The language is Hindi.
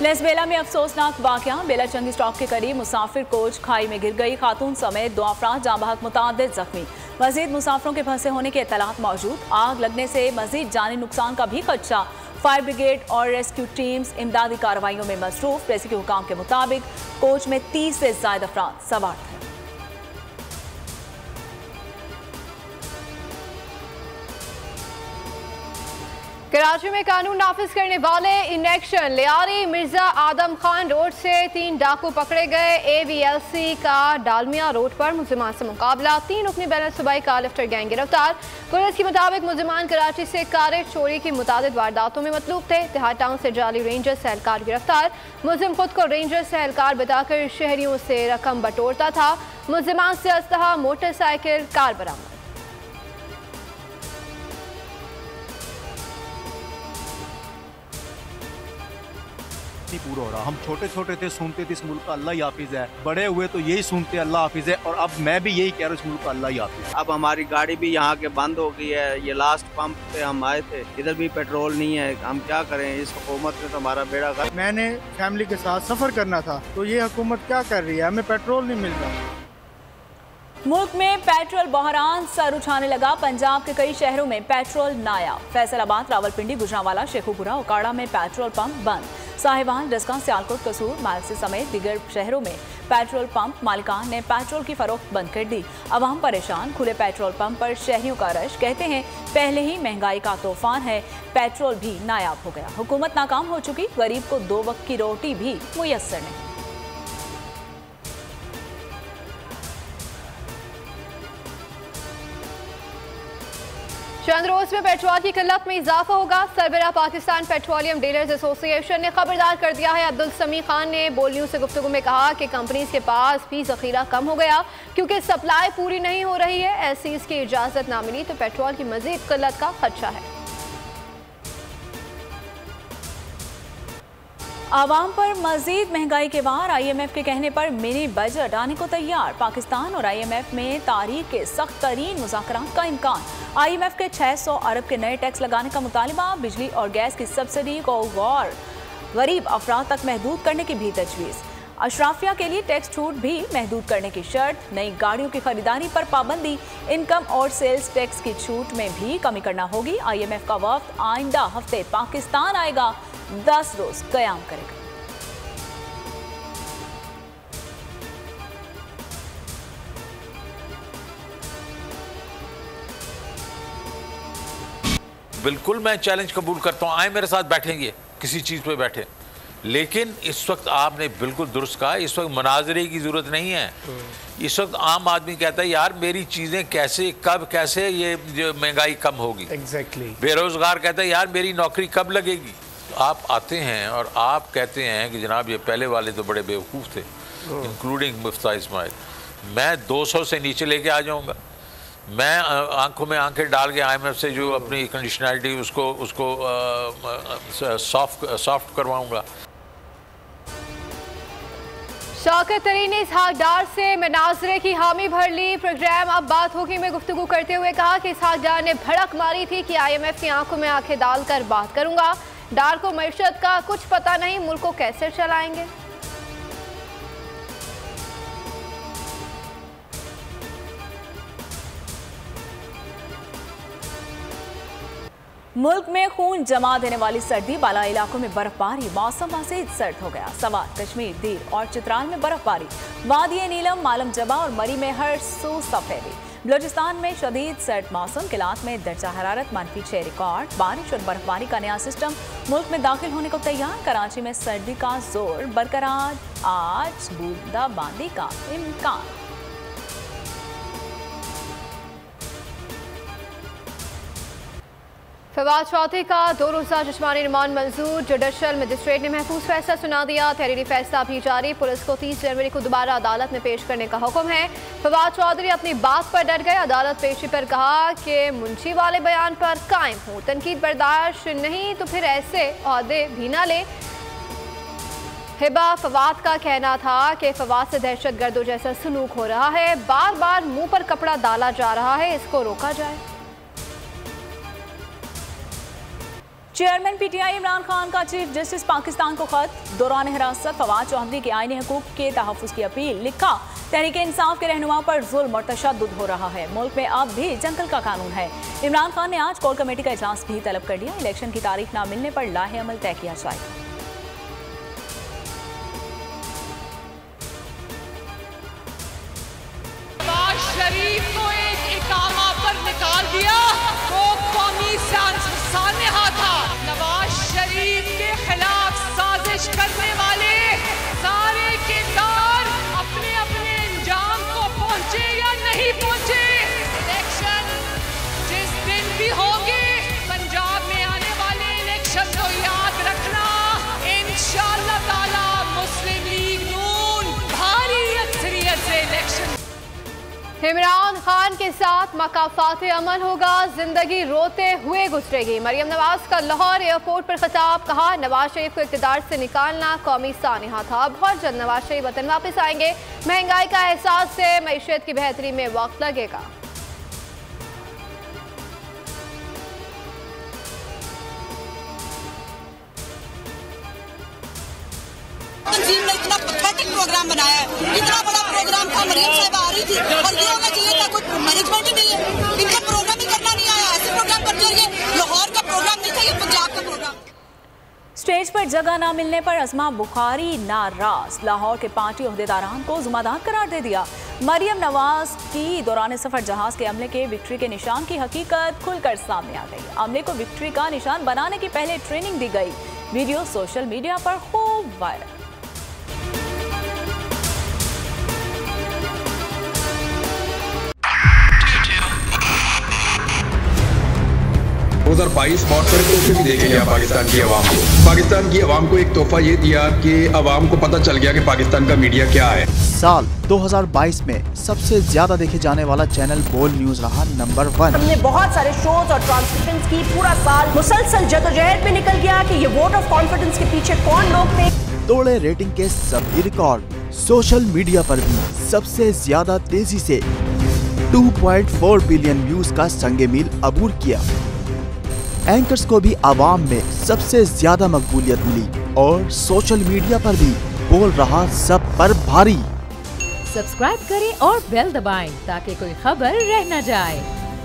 लेसबेला में अफसोसनाक वाकया। बेला चंगी स्टॉप के करीब मुसाफिर कोच खाई में गिर गई। खातून समेत 2 अफराद जाँ बहक, मुतादिद जख्मी। मजीद मुसाफिरों के फंसे होने के इत्तलात मौजूद। आग लगने से मजीद जानी नुकसान का भी खदशा। फायर ब्रिगेड और रेस्क्यू टीम्स इमदादी कार्रवाइयों में मसरूफ। रेस्क्यू हुकाम के मुताबिक कोच में 30 से ज्यादा अफराद सवार थे। कराची में कानून नाफिज करने वाले in action Lyari Mirza Adam Khan road से 3 डाकू पकड़े गए। AVLC का डालमिया रोड पर मुलजिमान से मुकाबला। 3 रुकनी बैनर सूबाई का लिफ्टर गैंग गिरफ्तार। पुलिस के मुताबिक मुलजिमान कराची से कारें चोरी की मुतादिद वारदातों में मतलूब थे। तिहाड़ टाउन से जाली रेंजर्स एहलकार गिरफ्तार। मुलजिम खुद को रेंजर्स एहलकार बताकर शहरियों से रकम बटोरता था। मुलजिमान से असलहा, मोटरसाइकिल, कार बरामद। पूरा हो रहा। हम छोटे छोटे थे, सुनते थे इस मुल्क का अल्लाह ही हाफिज है। बड़े हुए तो यही सुनते अल्लाह हाफिज है, और अब मैं भी यही कह रहा हूँ इस मुल्क का अल्लाह ही हाफिज है। अब हमारी गाड़ी भी यहाँ के बंद हो गई है। ये लास्ट पंप पे हम आए थे, इधर भी पेट्रोल नहीं है। हम क्या करें, इस हुकूमत ने तो हमारा बेड़ा गर्क। मैंने फैमिली के साथ सफर करना था, तो ये हुकूमत क्या कर रही है, हमें पेट्रोल नहीं मिल रहा। मुल्क में पेट्रोल बहरान सर उठाने लगा। पंजाब के कई शहरों में पेट्रोल नायाब। फैसलाबाद, रावलपिंडी, गुजरांवाला, शेखुपुरा, उकाड़ा में पेट्रोल पंप बंद। साहिवाल, डस्का, सियालकोट, कसूर, मालसी समेत दीगर शहरों में पेट्रोल पंप मालिकान ने पेट्रोल की फरोख्त बंद कर दी। अवाम परेशान। खुले पेट्रोल पंप पर शहरियों का रश। कहते हैं पहले ही महंगाई का तूफान है, पेट्रोल भी नायाब हो गया। हुकूमत नाकाम हो चुकी। गरीब को 2 वक्त की रोटी भी मुयस्सर नहीं। चंद रोज में पेट्रोल की किल्लत में इजाफा होगा। सरबराह पाकिस्तान पेट्रोलियम डीलर्स एसोसिएशन ने खबरदार कर दिया है। अब्दुल समी खान ने बोल न्यूज से गुफ्तगू में कहा कि कंपनीज के पास भी जखीरा कम हो गया क्योंकि सप्लाई पूरी नहीं हो रही है। ऐसी इसकी इजाजत ना मिली तो पेट्रोल की मजीद किल्लत का खदशा है। आवाम पर मजीद महंगाई के वार। IMF के कहने पर मिनी बजट आने को तैयार। पाकिस्तान और IMF में तारीख के सख्त तरीन मुज़ाकरात का इम्कान। IMF के 600 अरब के नए टैक्स लगाने का मुतालिबा। बिजली और गैस की सब्सिडी को गरीब अफराद तक महदूद करने की भी तजवीज़। अशराफिया के लिए टैक्स छूट भी महदूद करने की शर्त। नई गाड़ियों की खरीदारी पर पाबंदी। इनकम और सेल्स टैक्स की छूट में भी कमी करना होगी। IMF का वफ्द आइंदा हफ्ते पाकिस्तान आएगा, 10 रोज क़याम करेगा। बिल्कुल मैं चैलेंज कबूल करता हूँ। आए मेरे साथ बैठेंगे, किसी चीज़ पे बैठे, लेकिन इस वक्त आपने बिल्कुल दुरुस्त कहा, इस वक्त मनाजरे की ज़रूरत नहीं है। इस वक्त आम आदमी कहता है यार मेरी चीज़ें कैसे, कब, कैसे ये जो महंगाई कम होगी। एग्जैक्टली। बेरोज़गार कहता है यार मेरी नौकरी कब लगेगी। आप आते हैं और आप कहते हैं कि जनाब ये पहले वाले तो बड़े बेवकूफ़ थे, इंक्लूडिंग मुफ्ता इस्माइल। मैं 200 से नीचे लेके आ जाऊँगा। मैं आंखों में आंखें डाल के IMF से जो अपनी कंडीशनैलिटी उसको सॉफ्ट करवाऊँगा। शौकत तरीन ने इसहाक डार से मनाजरे की हामी भर ली। प्रोग्राम अब बात होगी में गुफ्तगू करते हुए कहा कि इसहाक डार ने भड़क मारी थी कि IMF की आंखों में आंखें डालकर बात करूंगा। डार को मईशत का कुछ पता नहीं, मुल्क को कैसे चलाएंगे। मुल्क में खून जमा देने वाली सर्दी। बाला इलाकों में बर्फबारी। मौसम मज़ीद सर्द हो गया। सवात, कश्मीर, दीर और चित्राल में बर्फबारी। वादी नीलम, मालम जबा और मरी में हर सू सफेदी। बलोचिस्तान में शदीद सर्द मौसम। किलात में दर्जा हरारत -6 रिकॉर्ड। बारिश और बर्फबारी का नया सिस्टम मुल्क में दाखिल होने को तैयार। कराची में सर्दी का जोर बरकरार। आज बूंदाबांदी का इम्कान। फवाद चौधरी का 2 रोज़ा जिस्मानी रिमांड मंजूर। जुडिशल मजिस्ट्रेट ने महफूज फैसला सुना दिया। तहरीरी फैसला भी जारी। पुलिस को 30 जनवरी को दोबारा अदालत में पेश करने का हुक्म है। फवाद चौधरी अपनी बात पर डट गए। अदालत पेशी पर कहा कि मुंशी वाले बयान पर कायम हो, तनकीद बर्दाश्त नहीं तो फिर ऐसे ओहदे भी ना ले। हिबा फवाद का कहना था कि फवाद से दहशत गर्दों जैसा सलूक हो रहा है, बार बार मुंह पर कपड़ा डाला जा रहा है, इसको रोका जाए। चेयरमैन पीटीआई इमरान खान का चीफ जस्टिस पाकिस्तान को खत। दौरान हिरासत फवाद चौधरी के आईनी हकूक के तहफ़्फ़ुज़ की अपील। लिखा, तहरीक इंसाफ के रहनुमाओं पर जुल्म और तशद्दुद हो रहा है। मुल्क में अब भी जंगल का कानून है। इमरान खान ने आज कोर कमेटी का इजलास भी तलब कर लिया। इलेक्शन की तारीख न मिलने पर लाहे अमल तय किया जाएगा। शरीफ को एक इकामा पर निकाल दिया, वो कौमी सानहा था। नवाज शरीफ के खिलाफ साजिश करने वाले सारे किरदार अपने अपने अंजाम को पहुंचे या नहीं पहुंचे। इलेक्शन जिस दिन भी होंगे, पंजाब में आने वाले इलेक्शन को याद रखना, इंशाअल्लाह ताला मुस्लिम लीग नून भारी अक्सरियत से इलेक्शन। इमरान खान के साथ मकाफात अमल होगा, जिंदगी रोते हुए गुजरेगी। मरियम नवाज का लाहौर एयरपोर्ट पर खिताब। कहा, नवाज शरीफ को इक़्तिदार से निकालना कौमी सानिहा था। बहुत जल्द नवाज शरीफ वतन वापस आएंगे। महंगाई का एहसास से मईशत की बेहतरी में वक्त लगेगा। तंजीम ने इतना पैथेटिक प्रोग्राम बनाया है, इतना बड़ा प्रोग्राम था, मरीम साहब आ रही थी और ये होना चाहिए था, कोई मैनेजमेंट ही नहीं है, इनका प्रोग्राम ही करना नहीं आया। ऐसे प्रोग्राम कर दिया, लाहौर का प्रोग्राम नहीं था, ये पंजाब का प्रोग्राम। स्टेज पर जगह न मिलने पर अज़मा बुखारी नाराज। लाहौर के पार्टी ओहदेदारान को ज़िम्मेदार करार दे दिया। मरियम नवाज की दौरान सफर जहाज के अमले के विक्ट्री के निशान की हकीकत खुलकर सामने आ गई। अमले को विक्ट्री का निशान बनाने की पहले ट्रेनिंग दी गई। वीडियो सोशल मीडिया पर खूब वायरल। बहुत सारे तोहफे भी देखे गया पाकिस्तान की आवाम को। पाकिस्तान की आवाम को एक तोहफा ये दिया कि आवाम को पता चल गया कि पाकिस्तान का मीडिया क्या है। साल 2022 में सबसे ज्यादा देखे जाने वाला चैनल बोल न्यूज रहा नंबर 1। हमने बहुत सारे शोज और ट्रांसमिशंस की, पूरा साल मुसलसल जदोजहद में निकल गया कि ये वोट ऑफ कॉन्फिडेंस के पीछे कौन लोग थे। तोड़े रेटिंग के सभी रिकॉर्ड। सोशल मीडिया पर भी सबसे ज्यादा तेजी से 2.4 बिलियन व्यूज का संगे मील अबूर किया। एंकर्स को भी आवाम में सबसे ज्यादा मकबूलियत मिली और सोशल मीडिया पर भी बोल रहा सब पर भारी। सब्सक्राइब करें और बेल दबाएं ताकि कोई खबर रह न जाए।